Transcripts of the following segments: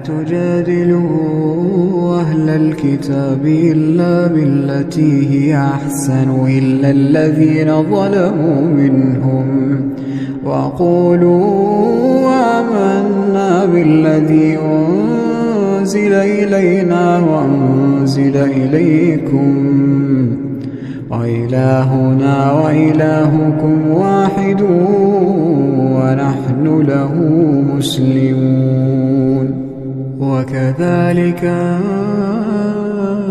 تجادلوا أهل الكتاب إلا بالتي هي أحسن إلا الذين ظلموا منهم وقولوا آمنا بالذي أنزل إلينا وأنزل إليكم وإلهنا وإلهكم واحد ونحن له مسلمون وكذلك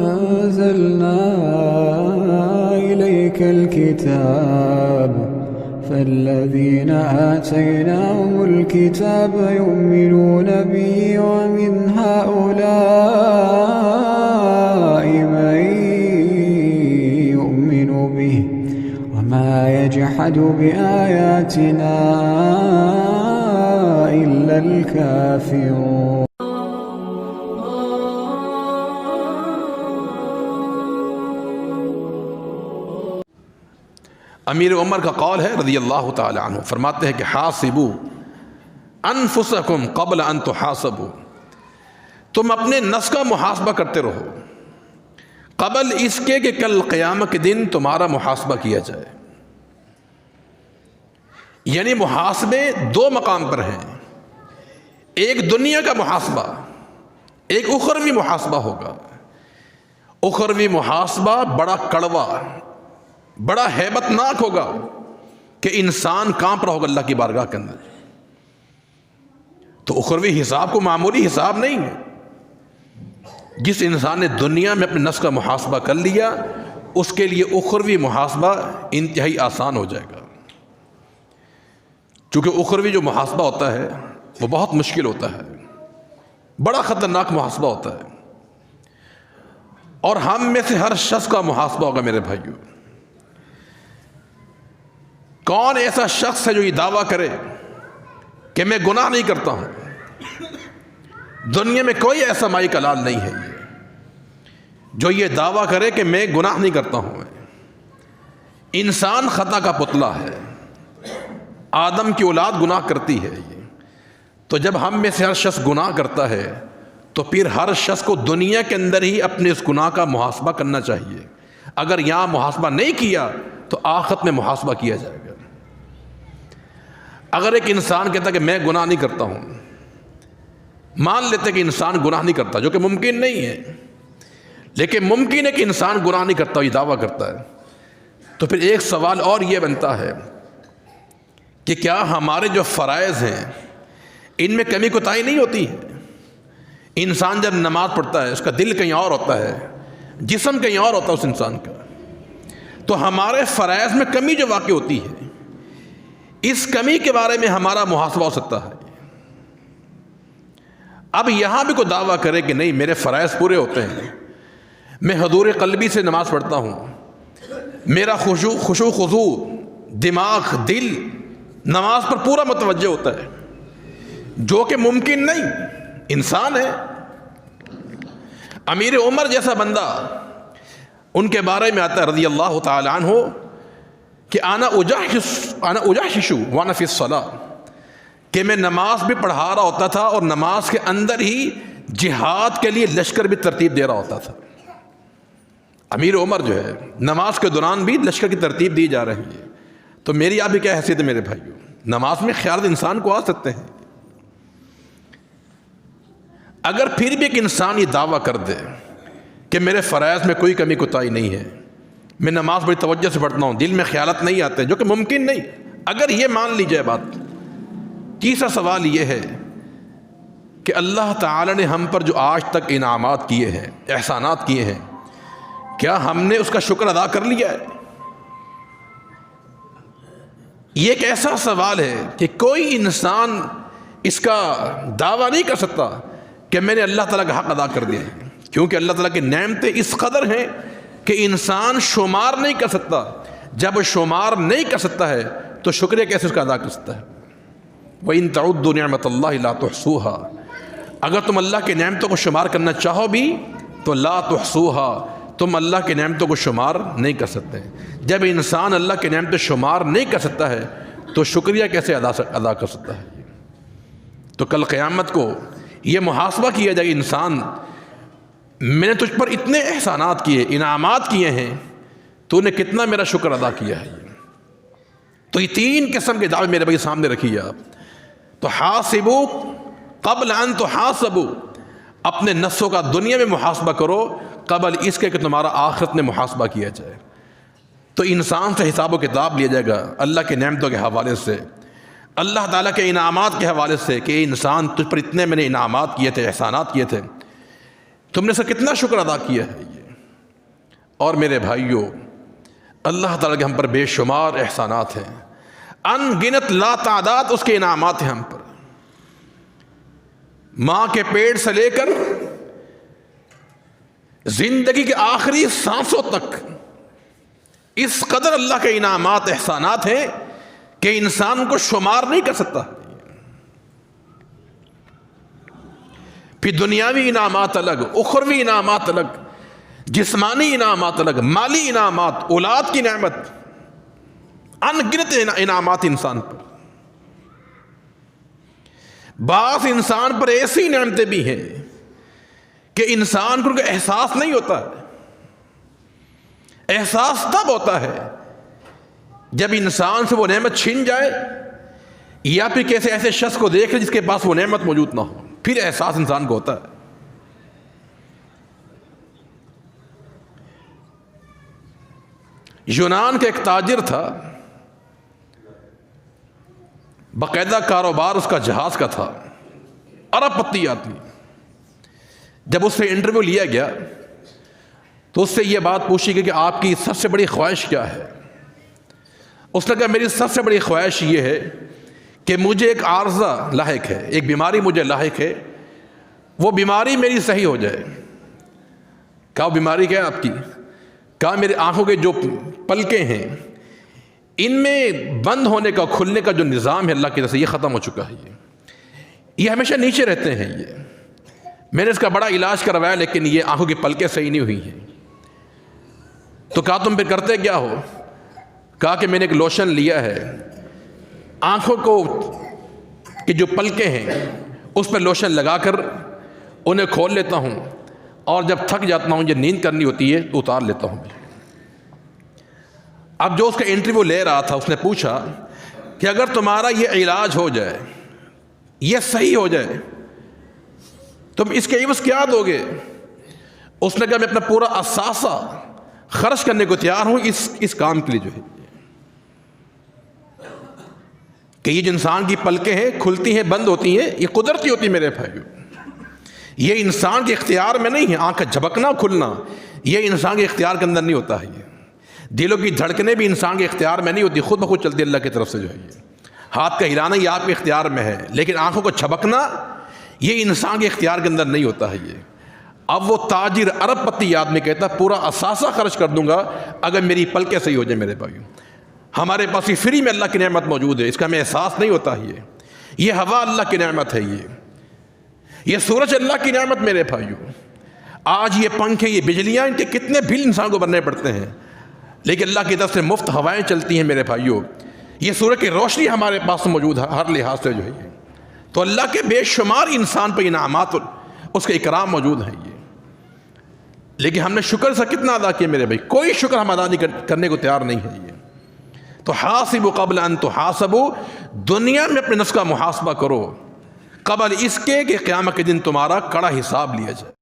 أنزلنا إليك الكتاب فالذين آتيناهم الكتاب يؤمنون به ومن هؤلاء من يؤمن به وما يجحد بآياتنا إلا الكافرون. امیر عمر کا قول ہے رضی اللہ تعالی عنہ، فرماتے ہیں کہ حاسبوا انفسکم قبل ان تحاسبوا، تم اپنے نفس کا محاسبہ کرتے رہو قبل اس کے کہ کل قیامت کے دن تمہارا محاسبہ کیا جائے. یعنی محاسبے دو مقام پر ہیں، ایک دنیا کا محاسبہ، ایک اخروی محاسبہ ہوگا. اخروی محاسبہ بڑا کڑوا، بڑا ہیبت ناک ہوگا کہ انسان کانپ رہا ہوگا اللہ کی بارگاہ کے اندر. تو اخروی حساب کو معمولی حساب نہیں ہے. جس انسان نے دنیا میں اپنے نفس کا محاسبہ کر لیا اس کے لیے اخروی محاسبہ انتہائی آسان ہو جائے گا، چونکہ اخروی جو محاسبہ ہوتا ہے وہ بہت مشکل ہوتا ہے، بڑا خطرناک محاسبہ ہوتا ہے. اور ہم میں سے ہر شخص کا محاسبہ ہوگا میرے بھائیو. کون ایسا شخص ہے جو یہ دعویٰ کرے کہ میں گناہ نہیں کرتا ہوں؟ دنیا میں کوئی ایسا مائی کلال نہیں ہے جو یہ دعویٰ کرے کہ میں گناہ نہیں کرتا ہوں. انسان خطا کا پتلا ہے، آدم کی اولاد گناہ کرتی ہے. تو جب ہم میں سے ہر شخص گناہ کرتا ہے تو پھر ہر شخص کو دنیا کے اندر ہی اپنے اس گناہ کا محاسبہ کرنا چاہیے. اگر یہاں محاسبہ نہیں کیا تو آخرت میں محاسبہ کیا جائے گا. اگر ایک انسان کہتا کہ میں گناہ نہیں کرتا ہوں، مان لیتے کہ انسان گناہ نہیں کرتا، جو کہ ممکن نہیں ہے، لیکن ممکن ہے کہ انسان گناہ نہیں کرتا، یہ دعویٰ کرتا ہے، تو پھر ایک سوال اور یہ بنتا ہے کہ کیا ہمارے جو فرائض ہیں ان میں کمی کوتاہی نہیں ہوتی ہے؟ انسان جب نماز پڑھتا ہے اس کا دل کہیں اور ہوتا ہے، جسم کہیں اور ہوتا ہے اس انسان کا. تو ہمارے فرائض میں کمی جو واقع ہوتی ہے، اس کمی کے بارے میں ہمارا محاسبہ ہو سکتا ہے. اب یہاں بھی کوئی دعویٰ کرے کہ نہیں میرے فرائض پورے ہوتے ہیں، میں حضور قلبی سے نماز پڑھتا ہوں، میرا خشوع خضوع دماغ دل نماز پر پورا متوجہ ہوتا ہے، جو کہ ممکن نہیں، انسان ہے. امیر عمر جیسا بندہ، ان کے بارے میں آتا ہے رضی اللہ تعالی عنہ کہ انا اجاحش وانا فی الصلاۃ، کہ میں نماز بھی پڑھا رہا ہوتا تھا اور نماز کے اندر ہی جہاد کے لیے لشکر بھی ترتیب دے رہا ہوتا تھا. امیر عمر جو ہے نماز کے دوران بھی لشکر کی ترتیب دی جا رہی ہے. تو میری آپ بھی کیا حیثیت ہے میرے بھائیو؟ نماز میں خیال انسان کو آ سکتے ہیں. اگر پھر بھی ایک انسان یہ دعویٰ کر دے کہ میرے فرائض میں کوئی کمی کوتاہی نہیں ہے، میں نماز بڑی توجہ سے پڑھتا ہوں، دل میں خیالات نہیں آتے، جو کہ ممکن نہیں، اگر یہ مان لی جائے بات، تیسرا سوال یہ ہے کہ اللہ تعالی نے ہم پر جو آج تک انعامات کیے ہیں، احسانات کیے ہیں، کیا ہم نے اس کا شکر ادا کر لیا ہے؟ یہ ایک ایسا سوال ہے کہ کوئی انسان اس کا دعویٰ نہیں کر سکتا کہ میں نے اللہ تعالیٰ کا حق ادا کر دیا ہے، کیونکہ اللہ تعالیٰ کی نعمتیں اس قدر ہیں کہ انسان شمار نہیں کر سکتا. جب شمار نہیں کر سکتا ہے تو شکریہ کیسے اس کا ادا کر سکتا ہے؟ وَإِن تَعُدُّوا نِعْمَةَ اللَّهِ لَا تُحْصُوهَا، اگر تم اللہ کے نعمتوں کو شمار کرنا چاہو بھی تو لا تحصوها، تم اللہ کے نعمتوں کو شمار نہیں کر سکتے. جب انسان اللہ کے نعمتوں شمار نہیں کر سکتا ہے تو شکریہ کیسے ادا کر سکتا ہے؟ تو کل قیامت کو یہ محاسبہ کیا جائے کہ انسان میں نے تجھ پر اتنے احسانات کیے، انعامات کیے ہیں، تو نے کتنا میرا شکر ادا کیا ہے۔ تو یہ 3 قسم کے دعوے میرے بھائی سامنے رکھیے آپ۔ تو حاسبو قبل ان تحاسبو، اپنے نفسوں کا دنیا میں محاسبہ کرو قبل اس کے کہ تمہارا آخرت میں محاسبہ کیا جائے۔ تو انسان سے حساب و کتاب لیا جائے گا اللہ کے نعمتوں کے حوالے سے، اللہ تعالیٰ کے انعامات کے حوالے سے کہ انسان تجھ پر اتنے میں نے انعامات کیے تھے، احسانات کیے تھے، تم نے سے کتنا شکر ادا کیا ہے یہ۔ اور میرے بھائیوں، اللہ تعالیٰ کے ہم پر بے شمار احسانات ہیں، ان گنت لا تعداد اس کے انعامات ہیں ہم پر۔ ماں کے پیٹ سے لے کر زندگی کے آخری سانسوں تک اس قدر اللہ کے انعامات احسانات ہیں کہ انسان کو شمار نہیں کر سکتا۔ پھر دنیاوی انعامات الگ، اخروی انعامات الگ، جسمانی انعامات الگ، مالی انعامات، اولاد کی نعمت، ان گنت انعامات انسان پر۔ بعض انسان پر ایسی نعمتیں بھی ہیں کہ انسان کو ان کا احساس نہیں ہوتا ہے۔ احساس تب ہوتا ہے جب انسان سے وہ نعمت چھن جائے یا پھر کسی ایسے شخص کو دیکھ لے جس کے پاس وہ نعمت موجود نہ ہو، پھر احساس انسان کو ہوتا ہے۔ یونان کا ایک تاجر تھا، باقاعدہ کاروبار اس کا جہاز کا تھا، ارب پتی آدمی۔ جب اس سے انٹرویو لیا گیا تو اس سے یہ بات پوچھی گئی کہ آپ کی سب سے بڑی خواہش کیا ہے؟ اس نے کہا میری سب سے بڑی خواہش یہ ہے کہ مجھے ایک عارضہ لاحق ہے، ایک بیماری مجھے لاحق ہے، وہ بیماری میری صحیح ہو جائے۔ کہا وہ بیماری کیا ہے آپ کی؟ کہا میری آنکھوں کے جو پلکیں ہیں ان میں بند ہونے کا کھلنے کا جو نظام ہے اللہ کی طرف سے یہ ختم ہو چکا ہے، یہ ہمیشہ نیچے رہتے ہیں۔ یہ میں نے اس کا بڑا علاج کروایا لیکن یہ آنکھوں کی پلکیں صحیح نہیں ہوئی ہیں۔ تو کہا تم پھر کرتے کیا ہو؟ کہا کہ میں نے ایک لوشن لیا ہے، آنکھوں کو کہ جو پلکیں ہیں اس پہ لوشن لگا کر انہیں کھول لیتا ہوں، اور جب تھک جاتا ہوں، یہ نیند کرنی ہوتی ہے تو اتار لیتا ہوں۔ اب جو اس کا انٹرویو لے رہا تھا اس نے پوچھا کہ اگر تمہارا یہ علاج ہو جائے، یہ صحیح ہو جائے، تم اس کے عوض کیا دو گے؟ اس نے کہا میں اپنا پورا اثاثہ خرچ کرنے کو تیار ہوں اس کام کے لیے، جو ہے کہ یہ جو انسان کی پلکیں ہیں کھلتی ہیں بند ہوتی ہیں، یہ قدرتی ہوتی ہے میرے بھائیو، یہ انسان کے اختیار میں نہیں ہے۔ آنکھ کا جھپکنا کھلنا یہ انسان کے اختیار کے اندر نہیں ہوتا ہے۔ یہ دلوں کی دھڑکنیں بھی انسان کے اختیار میں نہیں ہوتی، خود بخود چلتی اللہ کی طرف سے، جو ہے یہ ہاتھ کا ہلانا یہ آپ کے اختیار میں ہے، لیکن آنکھوں کو جھپکنا یہ انسان کے اختیار کے اندر نہیں ہوتا ہے۔ یہ اب وہ تاجر ارب پتی آدمی کہتا پورا اثاثہ خرچ کر دوں گا اگر میری پلکیں صحیح ہو جائیں۔ میرے بھائیو، ہمارے پاس یہ فری میں اللہ کی نعمت موجود ہے، اس کا ہمیں احساس نہیں ہوتا ہے۔ یہ ہوا اللہ کی نعمت ہے، یہ سورج اللہ کی نعمت میرے بھائیو۔ آج یہ پنکھے، یہ بجلیاں، ان کے کتنے بل انسان کو بھرنے پڑتے ہیں، لیکن اللہ کی طرف سے مفت ہوائیں چلتی ہیں میرے بھائیو۔ یہ سورج کی روشنی ہمارے پاس موجود ہے ہر لحاظ سے، جو ہے یہ تو اللہ کے بے شمار انسان پر انعامات اور اس کے اکرام موجود ہیں۔ یہ لیکن ہم نے شکر سے کتنا ادا کیا میرے بھائی؟ کوئی شکر ہم ادا نہیں کرنے کو تیار نہیں ہے۔ یہ تو حاسبوا قبل ان تحاسبوا، دنیا میں اپنے نفس کا محاسبہ کرو قبل اس کے کہ قیامت کے دن تمہارا کڑا حساب لیا جائے۔